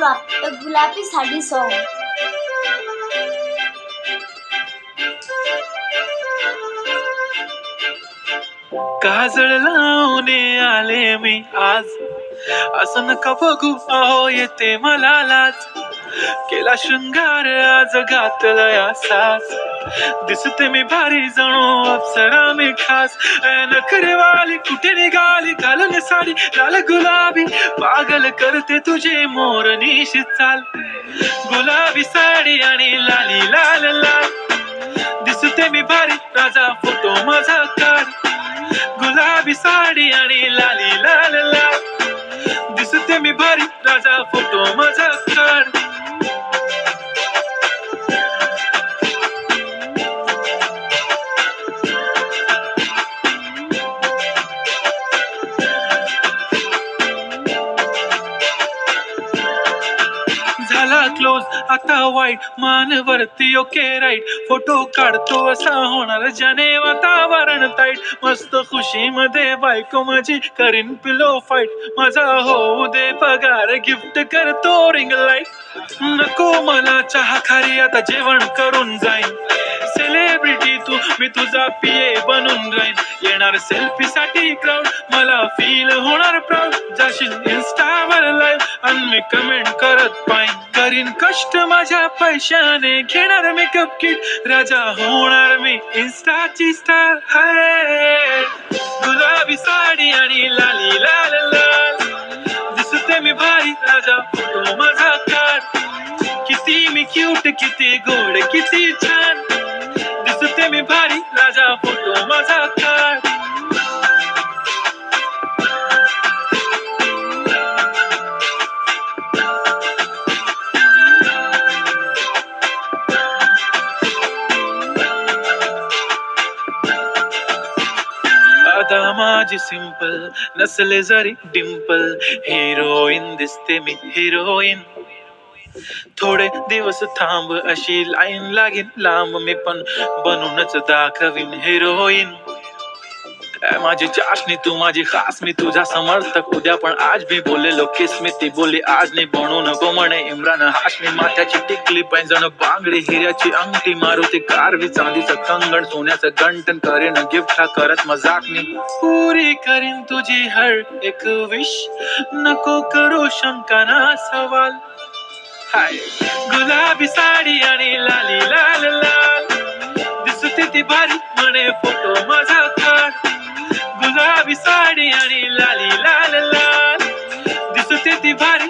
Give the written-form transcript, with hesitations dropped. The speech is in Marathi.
Drop, a Gulabi Sadi song. काजळ लावून आले मी आज, असं नका बघू अहो येते मला लाज. केला शृंगार आज घातलाय असाच, दिसते मी भारी जणू अप्सरा मी खास. नखरेवाली कुठे निघाली घालून साडी लाल गुलाबी, पागल करते तुझे मोरनीशी चाल. गुलाबी साडी आणि लाली लाल लाल, दिसते मी भारी राजा फोटो माझा काढ. गुलाबी साडी आणि लाली लाल लाल, दिसते मी भारी राजा फोटो माझा काढ. झाला क्लोज आता वाईट, मान वरती ओके राईट, फोटो काढतो असा होणार ज्याने वातावरण ताईट. मस्त खुशी मध्ये बायको माझी करीन पिलो फाईट, माझा होऊ दे पगार गिफ्ट करतो रिंग लाईट. नको मला चहा खारी आता जेवण करून जाईन, सेलिब्रिटी तू मी तुझा पिये बनून राहीन. येणार सेल्फी साठी क्राऊड मला फील होणार प्राऊड, जाशील इन्स्टावर लाईव्ह आणि मी कमेंट करत पाईन. करीन कष्ट माझ्या पैशाने घेणार मेकअप किट, राजा होणार मी इन्स्टाची स्टार. हाय गुलाबी साडी आणि लाली लाल लाल, दिसते मी भारी राजा फोटो माझा काढ. किती मी क्यूट किती गोड किती छान, दिसते मी भारी राजा फोटो माझा काढ. आता माझी सिंपल नसले जरी डिंपल, हिरोईन दिसते मी हिरोईन. थोडे दिवस थांब अशी लाईन लागेल लांब, मी पण बनूनच दाखवीन हिरोईन. माझी चाशनी तू माझी खास, मी तुझा समर्थक उद्या पण आज मी बोलेलो किस मी, ती बोली आज नाही बनू नको म्हणे इम्रान हाशमी. माथ्याची टिकली पैंजण बांगडी हिऱ्याची अंगठी, मारुती कारवी चांदीचं कंगण सोन्याचं गंटन, करेन गिफ्ट हा करत मजाकनी. पुरी करीन तुझी हर एक विश, नको करू शंका ना सवाल. हाय गुलाबी साडी आणि लाली लाल लाल, दिसते ती भारी म्हणे फोटो माझा काढ. गुलाबी साडी आणि लाली लाल लाल, दिसते ती भारी